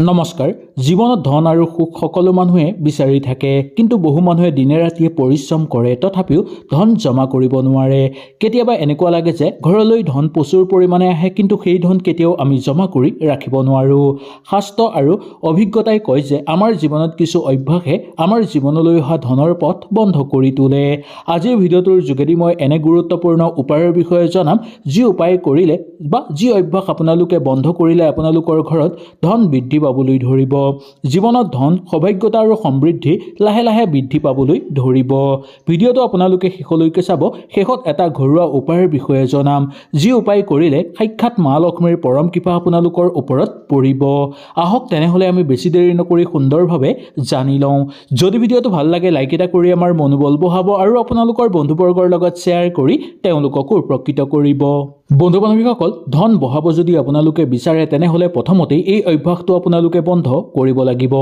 নমস্কাৰ। জীৱনত ধন আৰু সুখ সকলো মানুহে বিচাৰি থাকে, কিন্তু বহু মানুহে দিনে ৰাতিয়ে পৰিশ্ৰম কৰে তথাপিও ধন জমা কৰিব নোৱাৰে। কেতিয়াবা এনেকুৱা লাগে যে ঘৰলৈ ধন প্ৰচুৰ পৰিমাণে আহে, কিন্তু সেই ধন কেতিয়াও আমি জমা কৰি ৰাখিব নোৱাৰোঁ। শাস্ত্ৰ আৰু অভিজ্ঞতাই কয় যে আমাৰ জীৱনত কিছু অভ্যাসে আমাৰ জীৱনলৈ অহা ধনৰ পথ বন্ধ কৰি তোলে। আজিৰ ভিডিঅ'টোৰ যোগেদি মই এনে গুৰুত্বপূৰ্ণ উপায়ৰ বিষয়ে জনাম, যি উপায় কৰিলে বা যি অভ্যাস আপোনালোকে বন্ধ কৰিলে আপোনালোকৰ ঘৰত ধন বৃদ্ধি পাবলৈ ধৰিব। জীৱনত ধন, সৌভাগ্যতা আৰু সমৃদ্ধি লাহে লাহে বৃদ্ধি পাবলৈ ধৰিব। ভিডিঅ'টো আপোনালোকে শেষলৈকে চাব। শেষত এটা ঘৰুৱা উপায়ৰ বিষয়ে জনাম, যি উপায় কৰিলে সাক্ষাৎ মা লক্ষ্মীৰ পৰম কৃপা আপোনালোকৰ ওপৰত পৰিব। আহক তেনেহ'লে আমি বেছি দেৰি নকৰি সুন্দৰভাৱে জানি লওঁ। যদি ভিডিঅ'টো ভাল লাগে লাইক এটা কৰি আমাৰ মনোবল বঢ়াব আৰু আপোনালোকৰ বন্ধুবৰ্গৰ লগত শ্বেয়াৰ কৰি তেওঁলোককো উপকৃত কৰিব। বন্ধু বান্ধৱীসকল, ধন বঢ়াব যদি আপোনালোকে বিচাৰে তেনেহ'লে প্ৰথমতেই এই অভ্যাসটো আপোনালোকে বন্ধ কৰিব লাগিব।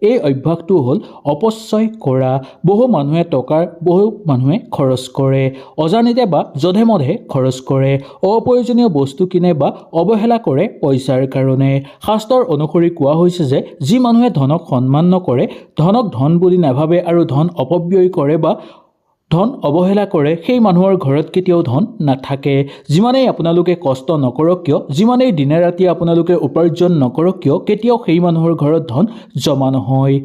এই অভ্যাসটো হ'ল অপচয় কৰা। বহু মানুহে খৰচ কৰে, অজানিতে বা যধে মধে খৰচ কৰে, অপ্ৰয়োজনীয় বস্তু কিনে বা অৱহেলা কৰে পইচাৰ কাৰণে। শাস্ত্ৰৰ অনুসৰি কোৱা হৈছে যে যি মানুহে ধনক সন্মান নকৰে, ধনক ধন বুলি নাভাবে আৰু ধন অপব্যয় কৰে বা ধন অৱহেলা কৰে, সেই মানুহৰ ঘৰত কেতিয়াও ধন নাথাকে। যিমানেই আপোনালোকে কষ্ট নকৰক কিয়, যিমানেই দিনে ৰাতিয়ে আপোনালোকে উপাৰ্জন নকৰক কিয়, কেতিয়াও সেই মানুহৰ ঘৰত ধন জমা নহয়।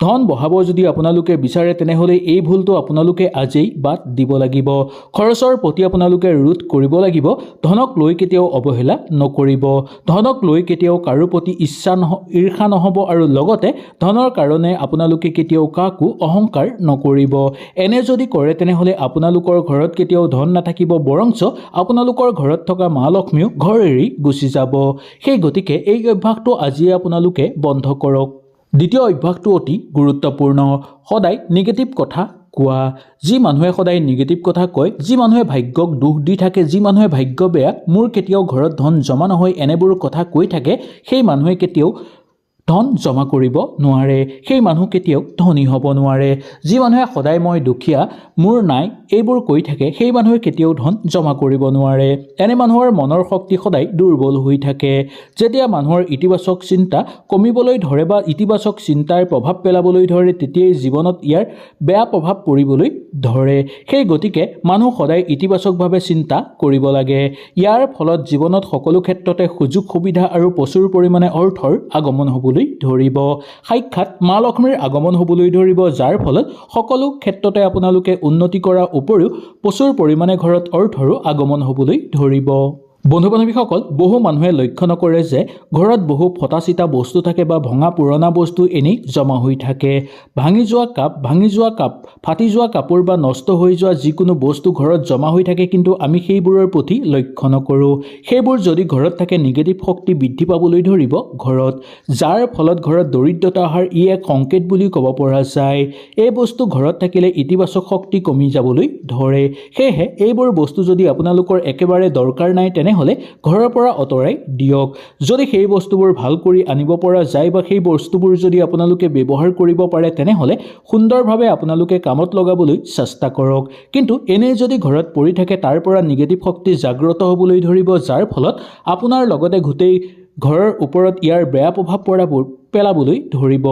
ধন বঢ়াব যদি আপোনালোকে বিচাৰে তেনেহ'লে এই ভুলটো আপোনালোকে আজিই বাদ দিব লাগিব। খৰচৰ প্ৰতি আপোনালোকে ৰোধ কৰিব লাগিব। ধনক লৈ কেতিয়াও অৱহেলা নকৰিব। ধনক লৈ কেতিয়াও কাৰো প্ৰতি ঈৰ্ষা নহ'ব আৰু লগতে ধনৰ কাৰণে আপোনালোকে কেতিয়াও কাকো অহংকাৰ নকৰিব। এনে যদি কৰে তেনেহ'লে আপোনালোকৰ ঘৰত কেতিয়াও ধন নাথাকিব, বৰঞ্চ আপোনালোকৰ ঘৰত থকা মা লক্ষ্মীও ঘৰ এৰি গুচি যাব। সেই গতিকে এই অভ্যাসটো আজিয়ে আপোনালোকে বন্ধ কৰক। দ্বিতীয় অভ্যাসটো অতি গুৰুত্বপূৰ্ণ। সদায় নিগেটিভ কথা কোৱা। যি মানুহে সদায় নিগেটিভ কথা কয়, যি মানুহে ভাগ্যক দোষ দি থাকে, যি মানুহে ভাগ্য বেয়া, মোৰ কেতিয়াও ঘৰত ধন জমা নহয়, এনেবোৰ কথা কৈ থাকে, সেই মানুহে কেতিয়াও ধন জমা কৰিব নোৱাৰে। সেই মানুহ কেতিয়াও ধনী হ'ব নোৱাৰে। যি মানুহে সদায় মই দুখীয়া, মোৰ নাই, এইবোৰ কৈ থাকে, সেই মানুহে কেতিয়াও ধন জমা কৰিব নোৱাৰে। এনে মানুহৰ মনৰ শক্তি সদায় দুৰ্বল হৈ থাকে। যেতিয়া মানুহৰ ইতিবাচক চিন্তা কমিবলৈ ধৰে বা ইতিবাচক চিন্তাৰ প্ৰভাৱ পেলাবলৈ ধৰে, তেতিয়াই জীৱনত ইয়াৰ বেয়া প্ৰভাৱ পৰিবলৈ ধৰে। সেই গতিকে মানুহ সদায় ইতিবাচকভাৱে চিন্তা কৰিব লাগে। ইয়াৰ ফলত জীৱনত সকলো ক্ষেত্ৰতে সুযোগ সুবিধা আৰু প্ৰচুৰ পৰিমাণে অৰ্থৰ আগমন হ'বলৈ ধৰিব। সাক্ষাৎ মা লক্ষ্মীৰ আগমন হ'বলৈ ধৰিব, যাৰ ফলত সকলো ক্ষেত্ৰতে আপোনালোকে উন্নতি কৰাৰ উপৰিও প্ৰচুৰ পৰিমাণে ঘৰত অৰ্থৰো আগমন হ'বলৈ ধৰিব। বন্ধু বান্ধৱীসকল, বহু মানুহে লক্ষ্য নকৰে যে ঘৰত বহু ফটা চিটা বস্তু থাকে বা ভঙা পুৰণা বস্তু এনেই জমা হৈ থাকে। ভাঙি যোৱা কাপ, ফাটি যোৱা কাপোৰ বা নষ্ট হৈ যোৱা যিকোনো বস্তু ঘৰত জমা হৈ থাকে, কিন্তু আমি সেইবোৰৰ প্ৰতি লক্ষ্য নকৰোঁ। সেইবোৰ যদি ঘৰত থাকে, নিগেটিভ শক্তি বৃদ্ধি পাবলৈ ধৰিব ঘৰত, যাৰ ফলত ঘৰত দৰিদ্ৰতা অহাৰ ই এক সংকেত বুলি ক'ব পৰা যায়। এই বস্তু ঘৰত থাকিলে ইতিবাচক শক্তি কমি যাবলৈ ধৰে। সেয়েহে এইবোৰ বস্তু যদি আপোনালোকৰ একেবাৰে দৰকাৰ নাই তেনেহ'লে ঘৰৰ পৰা আঁতৰাই দিয়ক। যদি সেই বস্তুবোৰ ভাল কৰি আনিব পৰা যায় বা সেই বস্তুবোৰ যদি আপোনালোকে ব্যৱহাৰ কৰিব পাৰে তেনেহ'লে সুন্দৰভাৱে আপোনালোকে কামত লগাবলৈ চেষ্টা কৰক। কিন্তু এনেই যদি ঘৰত পৰি থাকে, তাৰ পৰা নিগেটিভ শক্তি জাগ্ৰত হ'বলৈ ধৰিব, যাৰ ফলত আপোনাৰ লগতে গোটেই ঘৰৰ ওপৰত ইয়াৰ বেয়া প্ৰভাৱ পেলাবলৈ ধৰিব,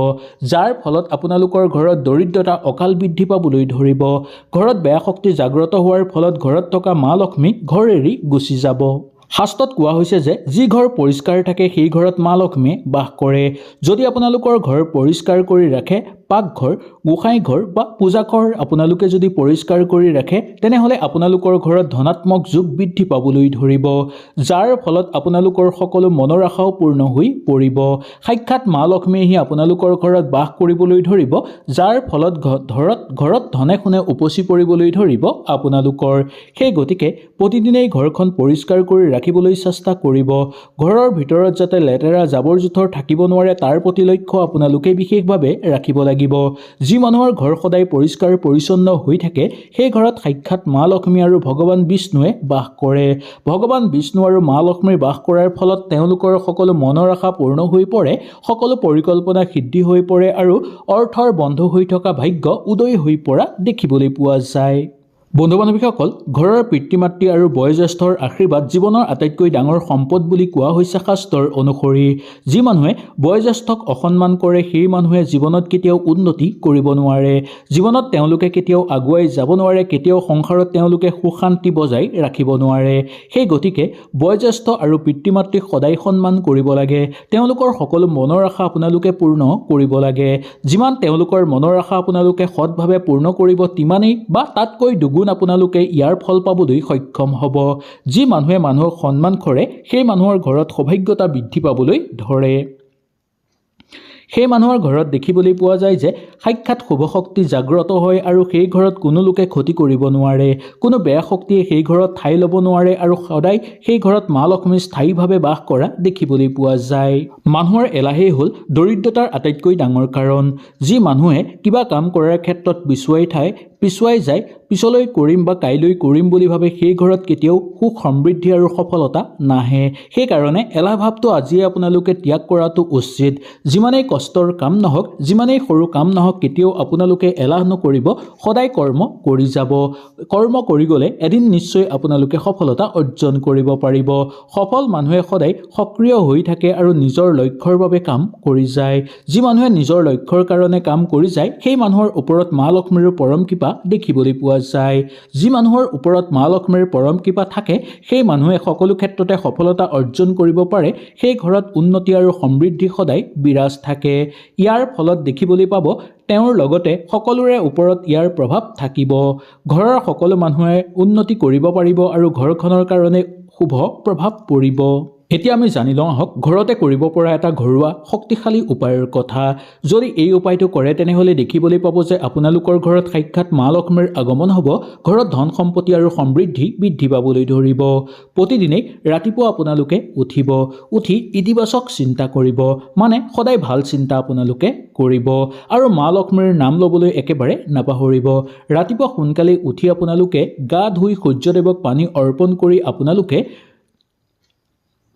যাৰ ফলত আপোনালোকৰ ঘৰত দৰিদ্ৰতা অকাল বৃদ্ধি পাবলৈ ধৰিব। ঘৰত বেয়া শক্তি জাগ্ৰত হোৱাৰ ফলত ঘৰত থকা মা লক্ষ্মী ঘৰ এৰি গুচি যাব। শাস্ত্ৰত কোৱা হৈছে যে যি ঘৰ পৰিষ্কাৰ থাকে সেই ঘৰত মা লক্ষ্মীয়ে বাস কৰে। যদি আপোনালোকৰ ঘৰ পৰিষ্কাৰ কৰি ৰাখে, পাকঘৰ, গোসাঁই ঘৰ বা পূজাঘৰ আপোনালোকে যদি পৰিষ্কাৰ কৰি ৰাখে, তেনেহ'লে আপোনালোকৰ ঘৰত ধনাত্মক যোগ বৃদ্ধি পাবলৈ ধৰিব, যাৰ ফলত আপোনালোকৰ সকলো মনৰ আশাও পূৰ্ণ হৈ পৰিব। সাক্ষাৎ মা লক্ষ্মী আহি আপোনালোকৰ ঘৰত বাস কৰিবলৈ ধৰিব, যাৰ ফলত ঘৰত ধনে সোণে উপচি পৰিবলৈ ধৰিব আপোনালোকৰ। সেই গতিকে প্ৰতিদিনেই ঘৰখন পৰিষ্কাৰ কৰি ৰাখিবলৈ চেষ্টা কৰিব। ঘৰৰ ভিতৰত যাতে লেতেৰা জাবৰ জোঁথৰ থাকিব নোৱাৰে, তাৰ প্ৰতি লক্ষ্য আপোনালোকে বিশেষভাৱে ৰাখিব লাগিব। যি মানুহৰ ঘৰ সদায় পৰিষ্কাৰ পৰিচ্ছন্ন হৈ থাকে, সেই ঘৰত সাক্ষাৎ মা লক্ষ্মী আৰু ভগৱান বিষ্ণুৱে বাস কৰে। ভগৱান বিষ্ণু আৰু মা লক্ষ্মীৰ বাস কৰাৰ ফলত তেওঁলোকৰ সকলো মনৰ আশা পূৰ্ণ হৈ পৰে, সকলো পৰিকল্পনা সিদ্ধি হৈ পৰে আৰু অৰ্থৰ বন্ধ হৈ থকা ভাগ্য উদয় হৈ পৰা দেখিবলৈ পোৱা যায়। বন্ধু বান্ধৱীসকল, ঘৰৰ পিতৃ মাতৃ আৰু বয়োজ্যেষ্ঠৰ আশীৰ্বাদ জীৱনৰ আটাইতকৈ ডাঙৰ সম্পদ বুলি কোৱা হৈছে শাস্ত্ৰৰ অনুসৰি। যি মানুহে বয়োজ্যেষ্ঠক অসন্মান কৰে সেই মানুহে জীৱনত কেতিয়াও উন্নতি কৰিব নোৱাৰে। জীৱনত তেওঁলোকে কেতিয়াও আগুৱাই যাব নোৱাৰে, কেতিয়াও সংসাৰত তেওঁলোকে সুখ শান্তি বজাই ৰাখিব নোৱাৰে। সেই গতিকে বয়োজ্যেষ্ঠ আৰু পিতৃ মাতৃক সদায় সন্মান কৰিব লাগে। তেওঁলোকৰ সকলো মনৰ আশা আপোনালোকে পূৰ্ণ কৰিব লাগে। যিমান তেওঁলোকৰ মনৰ আশা আপোনালোকে সৎভাৱে পূৰ্ণ কৰিব, তিমানেই বা তাতকৈ দুগুণ আপোনালোকে ইয়াৰ ফল পাবলৈ সক্ষম হ'ব। যি মানুহে মানুহক সন্মান কৰে সেই মানুহৰ ঘৰত সৌভাগ্যতা বৃদ্ধি পাবলৈ ধৰে। সেই মানুহৰ ঘৰত দেখিবলৈ পোৱা যায় যে সাক্ষাৎ শুভ শক্তি জাগ্ৰত হয় আৰু সেই ঘৰত কোনো লোকে ক্ষতি কৰিব নোৱাৰে। কোনো বেয়া শক্তিয়ে সেই ঘৰত ঠাই ল'ব নোৱাৰে আৰু সদায় সেই ঘৰত মা লক্ষ্মী স্থায়ীভাৱে বাস কৰা দেখিবলৈ পোৱা যায়। মানুহৰ এলাহেই হ'ল দৰিদ্ৰতাৰ আটাইতকৈ ডাঙৰ কাৰণ। যি মানুহে কিবা কাম কৰাৰ ক্ষেত্ৰত পিছুৱাই যায়, পিছলৈ কৰিম বা কাইলৈ কৰিম বুলি ভাবে, সেই ঘৰত কেতিয়াও সুখ সমৃদ্ধি আৰু সফলতা নাহে। সেইকাৰণে এলাহ ভাৱটো আজিয়ে আপোনালোকে ত্যাগ কৰাটো উচিত। যিমানেই কষ্টৰ কাম নহওক, যিমানেই সৰু কাম নহওক, কেতিয়াও আপোনালোকে এলাহ নকৰিব, সদায় কৰ্ম কৰি যাব। কৰ্ম কৰি গ'লে এদিন নিশ্চয় আপোনালোকে সফলতা অৰ্জন কৰিব পাৰিব। সফল মানুহে সদায় সক্ৰিয় হৈ থাকে আৰু নিজৰ লক্ষ্যৰ বাবে কাম কৰি যায়। যি মানুহে নিজৰ লক্ষ্যৰ কাৰণে কাম কৰি যায় সেই মানুহৰ ওপৰত মা লক্ষ্মীৰ পৰম কৃপা দেখিবলৈ পোৱা যায়। যি মানুহৰ ওপৰত মা লক্ষ্মীৰ পৰম কৃপা থাকে সেই মানুহে সকলো ক্ষেত্ৰতে সফলতা অৰ্জন কৰিব পাৰে। সেই ঘৰত উন্নতি আৰু সমৃদ্ধি সদায় বিৰাজ থাকে। ইয়াৰ ফলত দেখিবলৈ পাব তেওঁৰ লগতে সকলোৰে ওপৰত ইয়াৰ প্ৰভাৱ থাকিব। ঘৰৰ সকলো মানুহে উন্নতি কৰিব পাৰিব আৰু ঘৰখনৰ কাৰণে শুভ প্ৰভাৱ পৰিব। এতিয়া আমি জানি লওঁ আহক ঘৰতে কৰিব পৰা এটা ঘৰুৱা শক্তিশালী উপায়ৰ কথা। যদি এই উপায়টো কৰে তেনেহ'লে দেখিবলৈ পাব যে আপোনালোকৰ ঘৰত সাক্ষাৎ মা লক্ষ্মীৰ আগমন হ'ব। ঘৰত ধন সম্পত্তি আৰু সমৃদ্ধি বৃদ্ধি পাবলৈ ধৰিব। প্ৰতিদিনেই ৰাতিপুৱা আপোনালোকে উঠি ইতিবাচক চিন্তা কৰিব, মানে সদায় ভাল চিন্তা আপোনালোকে কৰিব আৰু মা লক্ষ্মীৰ নাম ল'বলৈ একেবাৰে নাপাহৰিব। ৰাতিপুৱা সোনকালে উঠি আপোনালোকে গা ধুই সূৰ্যদেৱক পানী অৰ্পণ কৰি আপোনালোকে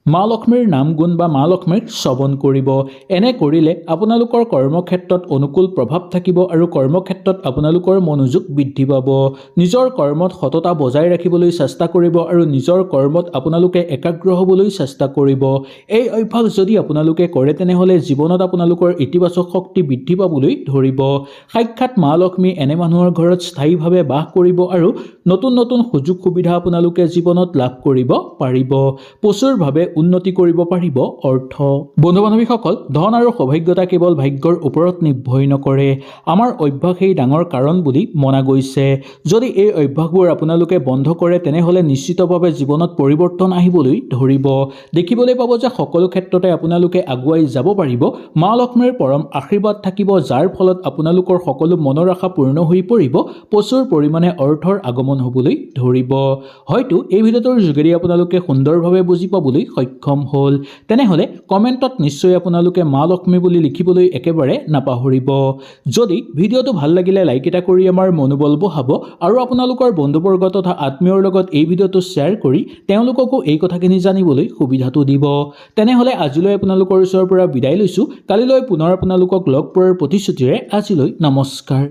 মা লক্ষ্মীৰ নাম গুণ বা মা লক্ষ্মীক শ্ৰৱণ কৰিব। এনে কৰিলে আপোনালোকৰ কৰ্মক্ষেত্ৰত অনুকূল প্ৰভাৱ থাকিব আৰু কৰ্মক্ষেত্ৰত আপোনালোকৰ মনোযোগ বৃদ্ধি পাব। নিজৰ কৰ্মত সততা বজাই ৰাখিবলৈ চেষ্টা কৰিব আৰু নিজৰ কৰ্মত আপোনালোকে একাগ্ৰ হ'বলৈ চেষ্টা কৰিব। এই অভ্যাস যদি আপোনালোকে কৰে তেনেহ'লে জীৱনত আপোনালোকৰ ইতিবাচক শক্তি বৃদ্ধি পাবলৈ ধৰিব। সাক্ষাৎ মা লক্ষ্মী এনে মানুহৰ ঘৰত স্থায়ীভাৱে বাস কৰিব আৰু নতুন নতুন সুযোগ সুবিধা আপোনালোকে জীৱনত লাভ কৰিব পাৰিব। প্ৰচুৰভাৱে উন্নতি কৰিব পাৰিব অৰ্থ। বন্ধু বান্ধৱীসকল, ধন আৰু সৌভাগ্যতা কেৱল ভাগ্যৰ ওপৰত নিৰ্ভৰ নকৰে। আমাৰ অভ্যাসেই ডাঙৰ কাৰণ বুলি মনা গৈছে। যদি এই অভ্যাসবোৰ আপোনালোকে বন্ধ কৰে তেনেহ'লে নিশ্চিতভাৱে জীৱনত পৰিৱৰ্তন আহিবলৈ ধৰিব। দেখিবলৈ পাব যে সকলো ক্ষেত্ৰতে আপোনালোকে আগুৱাই যাব পাৰিব। মা লক্ষ্মীৰ পৰম আশীৰ্বাদ থাকিব, যাৰ ফলত আপোনালোকৰ সকলো মনৰ আশা পূৰ্ণ হৈ পৰিব। প্ৰচুৰ পৰিমাণে অৰ্থৰ আগমন হ'বলৈ ধৰিব। হয়তো এই ভিডিঅ'টোৰ যোগেদি আপোনালোকে সুন্দৰভাৱে বুজি পাবলৈ সক্ষম হ'ল। তেনেহ'লে কমেণ্টত নিশ্চয় আপোনালোকে মা লক্ষ্মী বুলি লিখিবলৈ একেবাৰে নাপাহৰিব। যদি ভিডিঅ'টো ভাল লাগিলে লাইক এটা কৰি আমাৰ মনোবল বঢ়াব আৰু আপোনালোকৰ বন্ধুবৰ্গ তথা আত্মীয়ৰ লগত এই ভিডিঅ'টো শ্বেয়াৰ কৰি তেওঁলোককো এই কথাখিনি জানিবলৈ সুবিধাটো দিব। তেনেহ'লে আজিলৈ আপোনালোকৰ ওচৰৰ পৰা বিদায় লৈছোঁ। কালিলৈ পুনৰ আপোনালোকক লগ পোৱাৰ প্ৰতিশ্ৰুতিৰে আজিলৈ নমস্কাৰ।